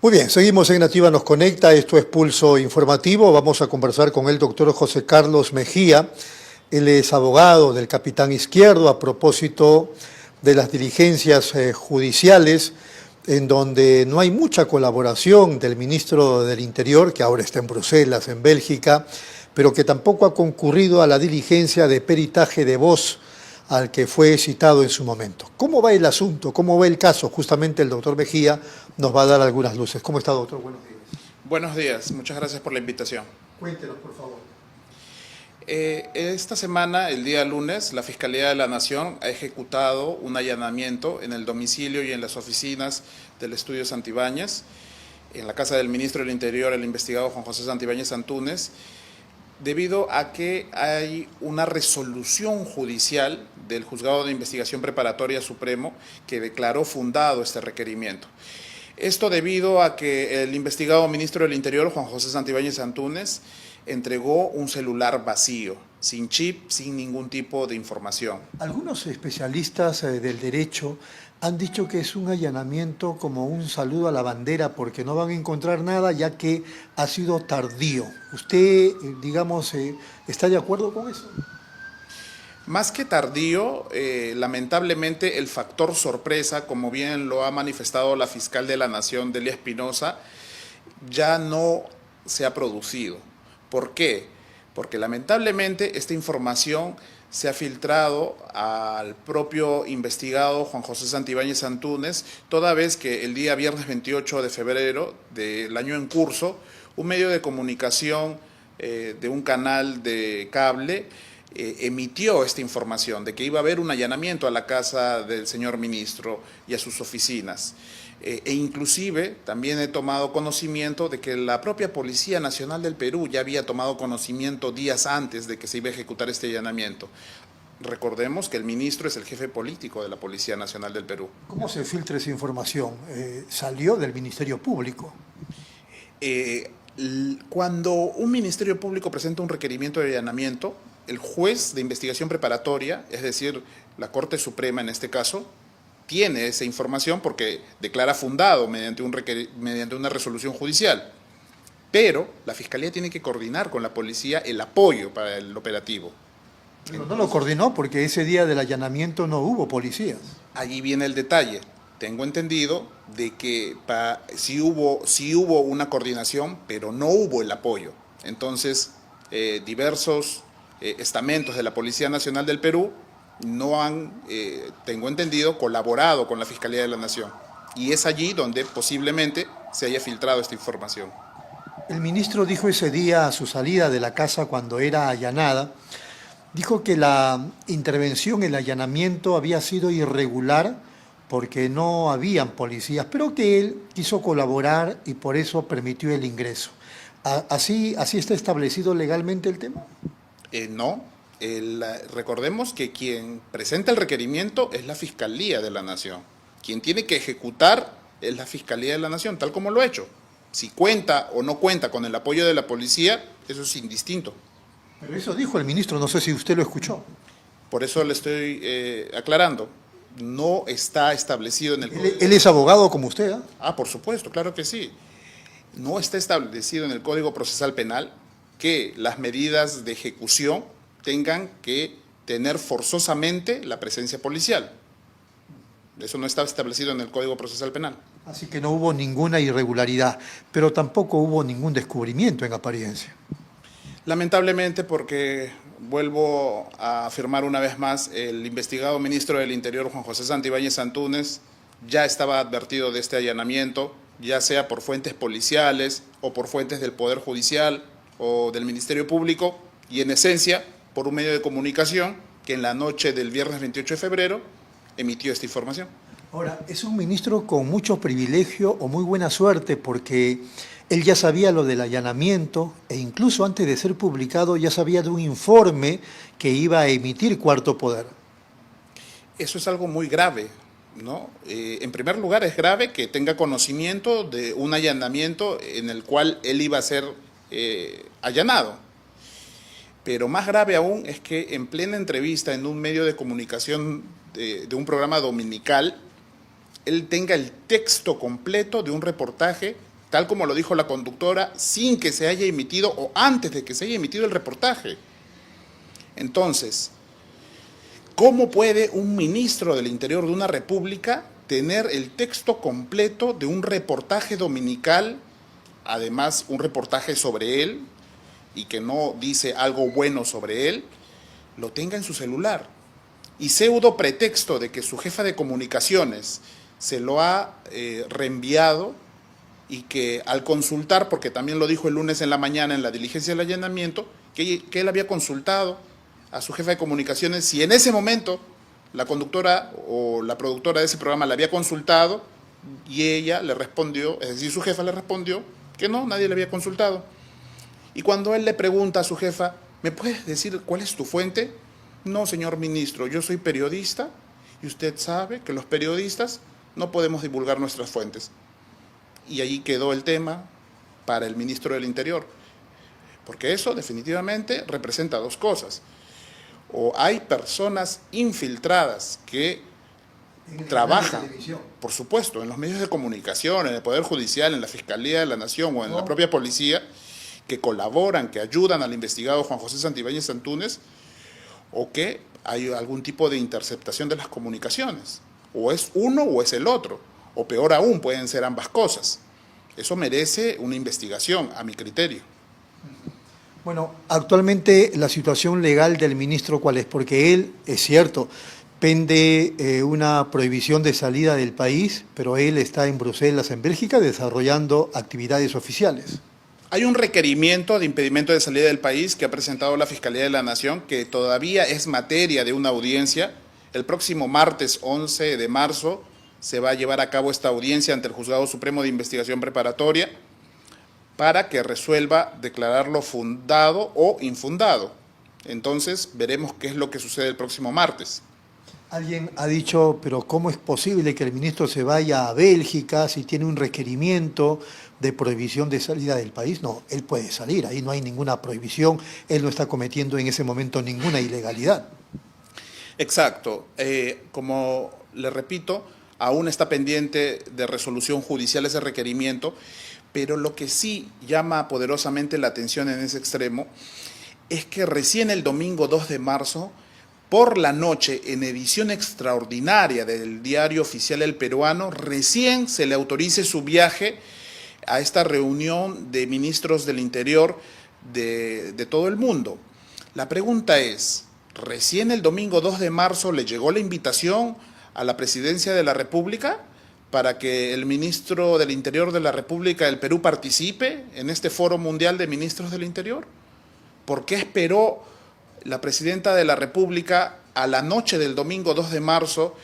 Muy bien, seguimos en Nativa Nos Conecta, esto es Pulso Informativo, vamos a conversar con el doctor José Carlos Mejía, él es abogado del Capitán Izquierdo a propósito de las diligencias judiciales en donde no hay mucha colaboración del ministro del Interior, que ahora está en Bruselas, en Bélgica, pero que tampoco ha concurrido a la diligencia de peritaje de voz al que fue citado en su momento. ¿Cómo va el asunto? ¿Cómo va el caso? Justamente el doctor Mejía nos va a dar algunas luces. ¿Cómo está, doctor? Buenos días. Buenos días, muchas gracias por la invitación. Cuéntenos, por favor. Esta semana, el día lunes, la Fiscalía de la Nación ha ejecutado un allanamiento en el domicilio y en las oficinas del estudio Santibáñez, en la casa del ministro del Interior, el investigado Juan José Santibáñez Antúnez, debido a que hay una resolución judicial del Juzgado de Investigación Preparatoria Supremo que declaró fundado este requerimiento. Esto debido a que el investigado ministro del Interior, Juan José Santibáñez Antúnez, entregó un celular vacío, sin chip, sin ningún tipo de información. Algunos especialistas del derecho han dicho que es un allanamiento como un saludo a la bandera porque no van a encontrar nada ya que ha sido tardío. ¿Usted, digamos, está de acuerdo con eso? Más que tardío, lamentablemente el factor sorpresa, como bien lo ha manifestado la fiscal de la Nación, Delia Espinosa, ya no se ha producido. ¿Por qué? Porque lamentablemente esta información se ha filtrado al propio investigado Juan José Santibáñez Antúnez, toda vez que el día viernes 28 de febrero del año en curso, un medio de comunicación de un canal de cable emitió esta información de que iba a haber un allanamiento a la casa del señor ministro y a sus oficinas. E inclusive también he tomado conocimiento de que la propia Policía Nacional del Perú ya había tomado conocimiento días antes de que se iba a ejecutar este allanamiento. Recordemos que el ministro es el jefe político de la Policía Nacional del Perú. ¿Cómo se filtra esa información? ¿Salió del Ministerio Público? Cuando un Ministerio Público presenta un requerimiento de allanamiento, el juez de investigación preparatoria, es decir, la Corte Suprema en este caso, tiene esa información porque declara fundado mediante una resolución judicial. Pero la Fiscalía tiene que coordinar con la policía el apoyo para el operativo. Pero no lo coordinó porque ese día del allanamiento no hubo policías. Allí viene el detalle. Tengo entendido de que sí hubo una coordinación, pero no hubo el apoyo. Entonces, diversos estamentos de la Policía Nacional del Perú no han, tengo entendido, colaborado con la Fiscalía de la Nación. Y es allí donde posiblemente se haya filtrado esta información. El ministro dijo ese día a su salida de la casa cuando era allanada, dijo que la intervención, el allanamiento había sido irregular porque no habían policías, pero que él quiso colaborar y por eso permitió el ingreso. ¿Así está establecido legalmente el tema? No. Recordemos que quien presenta el requerimiento es la Fiscalía de la Nación. Quien tiene que ejecutar es la Fiscalía de la Nación, tal como lo ha hecho. Si cuenta o no cuenta con el apoyo de la policía, eso es indistinto. Pero eso dijo el ministro, no sé si usted lo escuchó. Por eso le estoy aclarando. No está establecido en el Código. Él es abogado como usted, ¿eh? Por supuesto, claro que sí. No está establecido en el Código Procesal Penal que las medidas de ejecución tengan que tener forzosamente la presencia policial. Eso no está establecido en el Código Procesal Penal. Así que no hubo ninguna irregularidad, pero tampoco hubo ningún descubrimiento en apariencia. Lamentablemente, porque vuelvo a afirmar una vez más, el investigado ministro del Interior, Juan José Santibáñez Antúnez, ya estaba advertido de este allanamiento, ya sea por fuentes policiales o por fuentes del Poder Judicial o del Ministerio Público, y en esencia por un medio de comunicación que en la noche del viernes 28 de febrero emitió esta información. Ahora, es un ministro con mucho privilegio o muy buena suerte porque él ya sabía lo del allanamiento e incluso antes de ser publicado ya sabía de un informe que iba a emitir Cuarto Poder. Eso es algo muy grave, ¿no? En primer lugar, es grave que tenga conocimiento de un allanamiento en el cual él iba a ser allanado. Pero más grave aún es que en plena entrevista en un medio de comunicación de un programa dominical, él tenga el texto completo de un reportaje tal como lo dijo la conductora, sin que se haya emitido o antes de que se haya emitido el reportaje. Entonces, ¿cómo puede un ministro del Interior de una república tener el texto completo de un reportaje dominical, además un reportaje sobre él, y que no dice algo bueno sobre él, lo tenga en su celular? Y pseudo pretexto de que su jefa de comunicaciones se lo ha reenviado, y que al consultar, porque también lo dijo el lunes en la mañana en la diligencia del allanamiento, que él había consultado a su jefa de comunicaciones si en ese momento la conductora o la productora de ese programa le había consultado, y ella le respondió, es decir, su jefa le respondió que no, nadie le había consultado. Y cuando él le pregunta a su jefa, ¿me puedes decir cuál es tu fuente? No, señor ministro, yo soy periodista y usted sabe que los periodistas no podemos divulgar nuestras fuentes. Y allí quedó el tema para el ministro del Interior, porque eso definitivamente representa dos cosas. O hay personas infiltradas que trabajan, por supuesto, en los medios de comunicación, en el Poder Judicial, en la Fiscalía de la Nación o en la propia policía, que colaboran, que ayudan al investigado Juan José Santibáñez Antunes, o que hay algún tipo de interceptación de las comunicaciones. O es uno o es el otro. O peor aún, pueden ser ambas cosas. Eso merece una investigación, a mi criterio. Bueno, actualmente la situación legal del ministro, ¿cuál es? Porque él, es cierto, pende una prohibición de salida del país, pero él está en Bruselas, en Bélgica, desarrollando actividades oficiales. Hay un requerimiento de impedimento de salida del país que ha presentado la Fiscalía de la Nación, que todavía es materia de una audiencia. El próximo martes 11 de marzo se va a llevar a cabo esta audiencia ante el Juzgado Supremo de Investigación Preparatoria para que resuelva declararlo fundado o infundado. Entonces veremos qué es lo que sucede el próximo martes. Alguien ha dicho, pero ¿cómo es posible que el ministro se vaya a Bélgica si tiene un requerimiento de prohibición de salida del país? No, él puede salir, ahí no hay ninguna prohibición, él no está cometiendo en ese momento ninguna ilegalidad. Exacto, como le repito, aún está pendiente de resolución judicial ese requerimiento, pero lo que sí llama poderosamente la atención en ese extremo es que recién el domingo 2 de marzo, por la noche, en edición extraordinaria del diario oficial El Peruano, recién se le autorice su viaje a esta reunión de ministros del Interior de todo el mundo. La pregunta es, ¿recién el domingo 2 de marzo le llegó la invitación a la Presidencia de la República para que el ministro del Interior de la República del Perú participe en este Foro Mundial de Ministros del Interior? ¿Por qué esperó la Presidenta de la República a la noche del domingo 2 de marzo,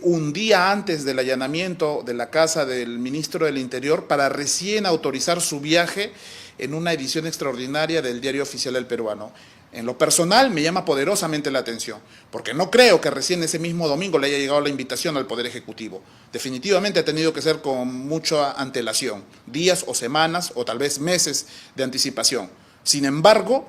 un día antes del allanamiento de la casa del ministro del Interior, para recién autorizar su viaje en una edición extraordinaria del diario oficial El Peruano? En lo personal me llama poderosamente la atención, porque no creo que recién ese mismo domingo le haya llegado la invitación al Poder Ejecutivo. Definitivamente ha tenido que ser con mucha antelación, días o semanas o tal vez meses de anticipación. Sin embargo,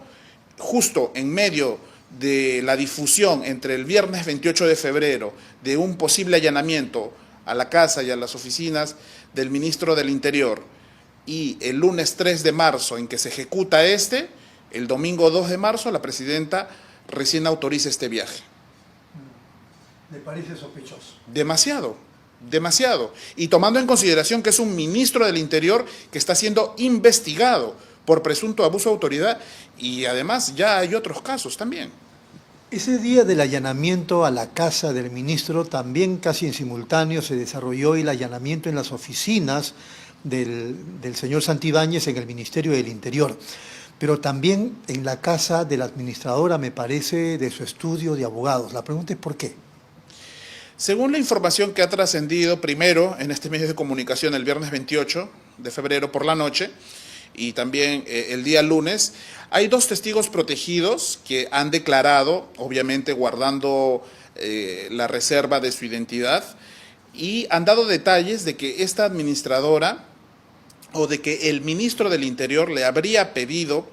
justo en medio de la difusión entre el viernes 28 de febrero de un posible allanamiento a la casa y a las oficinas del ministro del Interior y el lunes 3 de marzo en que se ejecuta el domingo 2 de marzo la presidenta recién autoriza este viaje. ¿Le parece sospechoso? Demasiado, demasiado. Y tomando en consideración que es un ministro del Interior que está siendo investigado por presunto abuso de autoridad, y además ya hay otros casos también. Ese día del allanamiento a la casa del ministro, también casi en simultáneo se desarrolló el allanamiento en las oficinas del señor Santibáñez en el Ministerio del Interior, pero también en la casa de la administradora, me parece, de su estudio de abogados. La pregunta es ¿por qué? Según la información que ha trascendido primero en este medio de comunicación el viernes 28 de febrero por la noche, y también el día lunes, hay dos testigos protegidos que han declarado, obviamente guardando la reserva de su identidad, y han dado detalles de que esta administradora o de que el ministro del Interior le habría pedido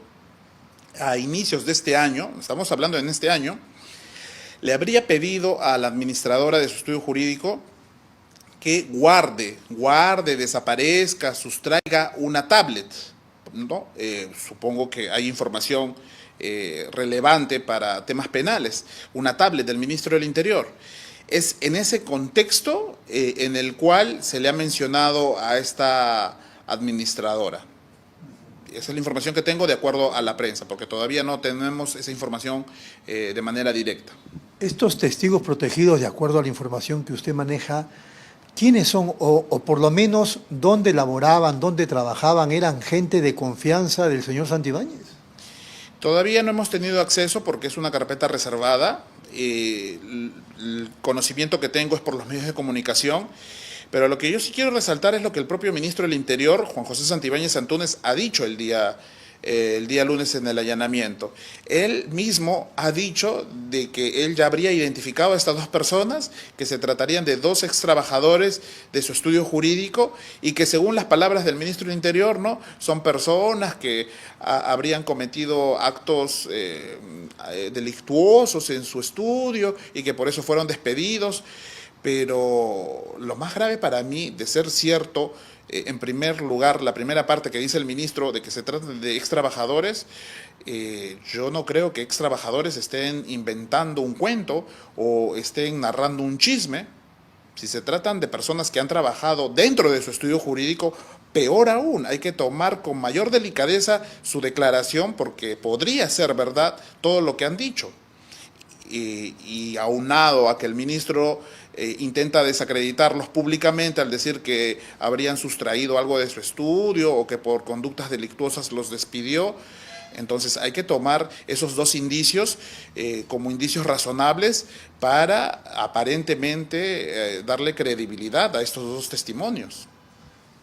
a inicios de este año, estamos hablando en este año, le habría pedido a la administradora de su estudio jurídico que guarde, desaparezca, sustraiga una tablet, ¿no? Supongo que hay información relevante para temas penales, una tablet del ministro del Interior. Es en ese contexto en el cual se le ha mencionado a esta administradora. Esa es la información que tengo de acuerdo a la prensa, porque todavía no tenemos esa información de manera directa. Estos testigos protegidos, de acuerdo a la información que usted maneja, ¿quiénes son o por lo menos dónde laboraban, dónde trabajaban? ¿Eran gente de confianza del señor Santibáñez? Todavía no hemos tenido acceso porque es una carpeta reservada. El conocimiento que tengo es por los medios de comunicación, pero lo que yo sí quiero resaltar es lo que el propio ministro del Interior, Juan José Santibáñez Antúnez, ha dicho el día lunes en el allanamiento. Él mismo ha dicho de que él ya habría identificado a estas dos personas, que se tratarían de dos extrabajadores de su estudio jurídico y que, según las palabras del ministro del Interior, ¿no?, son personas que habrían cometido actos delictuosos en su estudio y que por eso fueron despedidos. Pero lo más grave para mí, de ser cierto, en primer lugar, la primera parte que dice el ministro de que se trata de ex trabajadores, yo no creo que ex trabajadores estén inventando un cuento o estén narrando un chisme. Si se tratan de personas que han trabajado dentro de su estudio jurídico, peor aún, hay que tomar con mayor delicadeza su declaración porque podría ser verdad todo lo que han dicho. Y aunado a que el ministro intenta desacreditarlos públicamente al decir que habrían sustraído algo de su estudio o que por conductas delictuosas los despidió, entonces hay que tomar esos dos indicios como indicios razonables para aparentemente darle credibilidad a estos dos testimonios.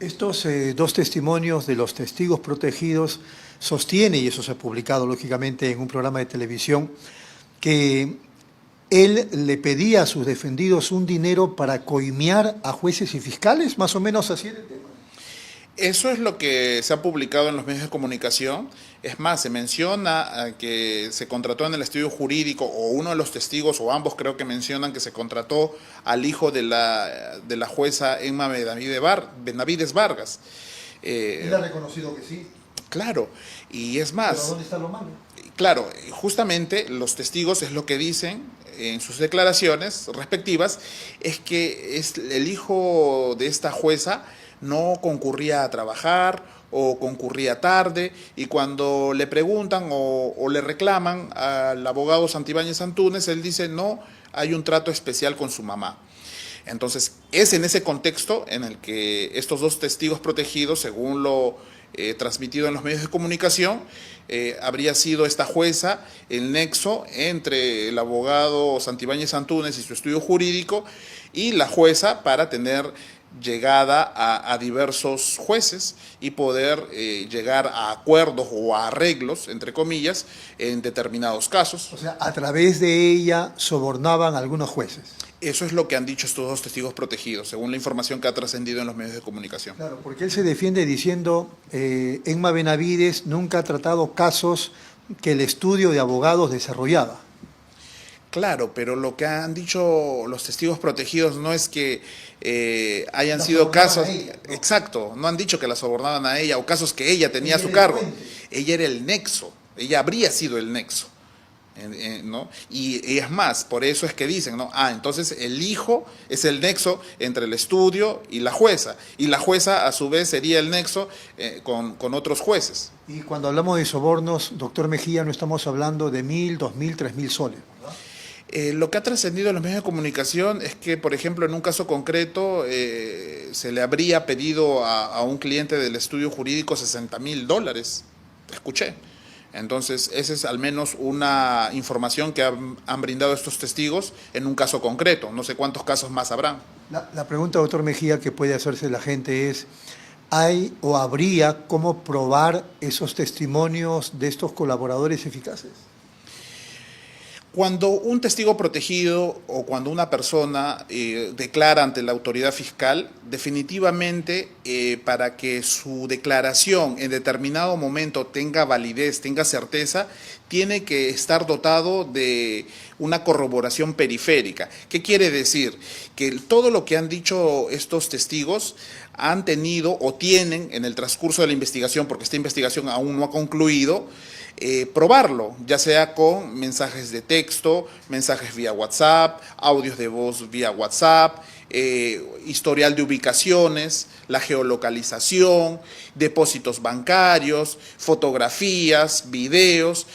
Estos dos testimonios de los testigos protegidos sostiene, y eso se ha publicado lógicamente en un programa de televisión, que él le pedía a sus defendidos un dinero para coimear a jueces y fiscales, más o menos así era el tema. Eso es lo que se ha publicado en los medios de comunicación. Es más, se menciona que se contrató en el estudio jurídico, o uno de los testigos, o ambos creo que mencionan que se contrató al hijo de la jueza Emma Benavides Vargas. Él ha reconocido que sí. Claro, y es más... ¿Pero dónde está lo malo? Claro, justamente los testigos es lo que dicen en sus declaraciones respectivas, es que el hijo de esta jueza no concurría a trabajar o concurría tarde, y cuando le preguntan o le reclaman al abogado Santibáñez Antúnez, él dice no, hay un trato especial con su mamá. Entonces es en ese contexto en el que estos dos testigos protegidos, según lo transmitido en los medios de comunicación, habría sido esta jueza el nexo entre el abogado Santibáñez Antúnez y su estudio jurídico y la jueza para tener llegada a diversos jueces y poder llegar a acuerdos o a arreglos, entre comillas, en determinados casos. O sea, a través de ella sobornaban a algunos jueces. Eso es lo que han dicho estos dos testigos protegidos, según la información que ha trascendido en los medios de comunicación. Claro, porque él se defiende diciendo Emma Benavides nunca ha tratado casos que el estudio de abogados desarrollaba. Claro, pero lo que han dicho los testigos protegidos no es que hayan sido casos... Exacto, no han dicho que la sobornaban a ella o casos que ella tenía a su cargo. Ella era el nexo, ella habría sido el nexo. ¿No? Y es más, por eso es que dicen, ¿no? Entonces el hijo es el nexo entre el estudio y la jueza a su vez sería el nexo con otros jueces. Y cuando hablamos de sobornos, doctor Mejía, no estamos hablando de 1.000, 2.000, 3.000 soles, ¿verdad? Lo que ha trascendido en los medios de comunicación es que, por ejemplo, en un caso concreto se le habría pedido a un cliente del estudio jurídico $60.000, escuché. Entonces, esa es al menos una información que han brindado estos testigos en un caso concreto. No sé cuántos casos más habrán. La pregunta, doctor Mejía, que puede hacerse la gente es, ¿hay o habría cómo probar esos testimonios de estos colaboradores eficaces? Cuando un testigo protegido o cuando una persona declara ante la autoridad fiscal, definitivamente para que su declaración en determinado momento tenga validez, tenga certeza, tiene que estar dotado de una corroboración periférica. ¿Qué quiere decir? Que todo lo que han dicho estos testigos han tenido o tienen en el transcurso de la investigación, porque esta investigación aún no ha concluido, probarlo, ya sea con mensajes de texto, mensajes vía WhatsApp, audios de voz vía WhatsApp, historial de ubicaciones, la geolocalización, depósitos bancarios, fotografías, videos,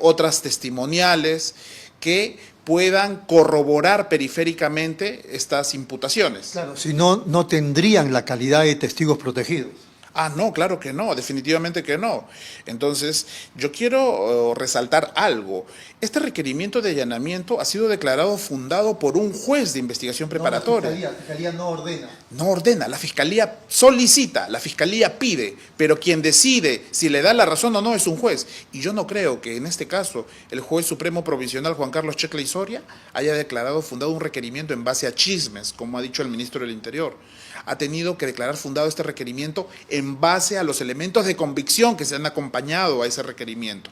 otras testimoniales que puedan corroborar periféricamente estas imputaciones. Claro, si no, no tendrían la calidad de testigos protegidos. Ah, no, claro que no, definitivamente que no. Entonces, yo quiero resaltar algo. Este requerimiento de allanamiento ha sido declarado fundado por un juez de investigación preparatoria. No, la Fiscalía no ordena. No ordena, la Fiscalía solicita, la Fiscalía pide, pero quien decide si le da la razón o no es un juez. Y yo no creo que en este caso el juez supremo provisional Juan Carlos Checla y Soria haya declarado fundado un requerimiento en base a chismes, como ha dicho el ministro del Interior. Ha tenido que declarar fundado este requerimiento en base a los elementos de convicción que se han acompañado a ese requerimiento.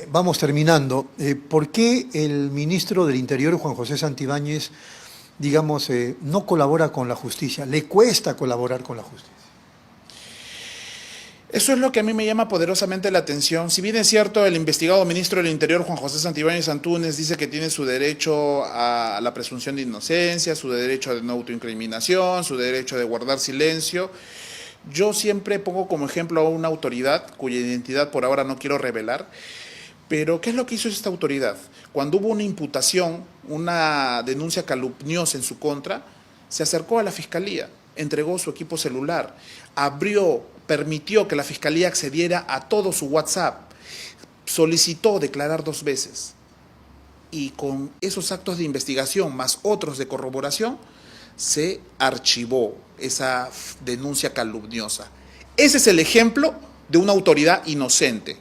Vamos terminando. ¿Por qué el ministro del Interior, Juan José Santibáñez, digamos, no colabora con la justicia? ¿Le cuesta colaborar con la justicia? Eso es lo que a mí me llama poderosamente la atención. Si bien es cierto, el investigado ministro del Interior, Juan José Santibáñez Antúnez, dice que tiene su derecho a la presunción de inocencia, su derecho de no autoincriminación, su derecho de guardar silencio, yo siempre pongo como ejemplo a una autoridad cuya identidad por ahora no quiero revelar, pero ¿qué es lo que hizo esta autoridad? Cuando hubo una imputación, una denuncia calumniosa en su contra, se acercó a la Fiscalía, entregó su equipo celular, permitió que la Fiscalía accediera a todo su WhatsApp, solicitó declarar 2 veces y con esos actos de investigación más otros de corroboración se archivó esa denuncia calumniosa. Ese es el ejemplo de una autoridad inocente.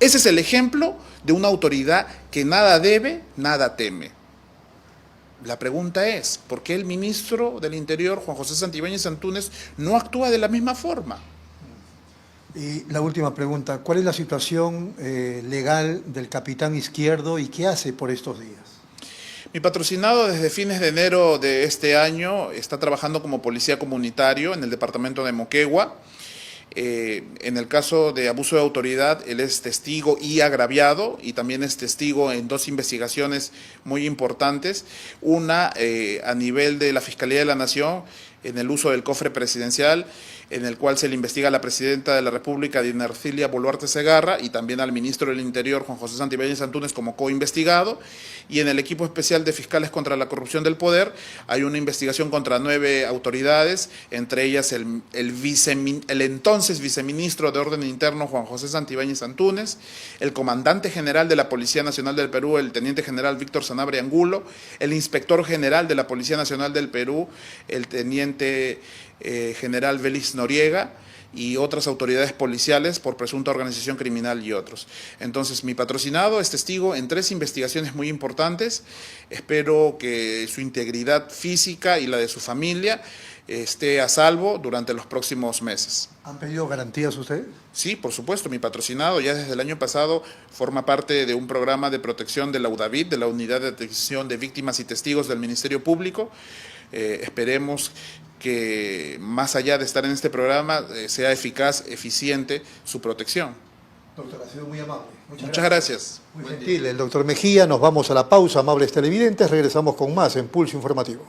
Ese es el ejemplo de una autoridad que nada debe, nada teme. La pregunta es, ¿por qué el ministro del Interior, Juan José Santibáñez Antúnez, no actúa de la misma forma? Y la última pregunta, ¿cuál es la situación legal del capitán Izquierdo y qué hace por estos días? Mi patrocinado desde fines de enero de este año está trabajando como policía comunitario en el departamento de Moquegua. En el caso de abuso de autoridad, él es testigo y agraviado y también es testigo en 2 investigaciones muy importantes. Una a nivel de la Fiscalía de la Nación en el uso del cofre presidencial, en el cual se le investiga a la presidenta de la República, Dina Ercilia Boluarte Segarra, y también al ministro del Interior, Juan José Santibáñez Antúnez, como coinvestigado. Y en el equipo especial de fiscales contra la corrupción del poder hay una investigación contra 9 autoridades, entre ellas el entonces viceministro de Orden Interno, Juan José Santibáñez Antúnez, el comandante general de la Policía Nacional del Perú, el teniente general Víctor Sanabria Angulo, el inspector general de la Policía Nacional del Perú, el teniente general Vélez Noriega, y otras autoridades policiales por presunta organización criminal y otros. Entonces, mi patrocinado es testigo en 3 investigaciones muy importantes. Espero que su integridad física y la de su familia esté a salvo durante los próximos meses. ¿Han pedido garantías ustedes? Sí, por supuesto. Mi patrocinado ya desde el año pasado forma parte de un programa de protección de la UDAVIT, de la Unidad de Atención de Víctimas y Testigos del Ministerio Público. Esperemos que más allá de estar en este programa sea eficaz, eficiente su protección. Doctor, ha sido muy amable. Muchas gracias. Muy gentil el doctor Mejía. Nos vamos a la pausa, amables televidentes. Regresamos con más en Pulso Informativo.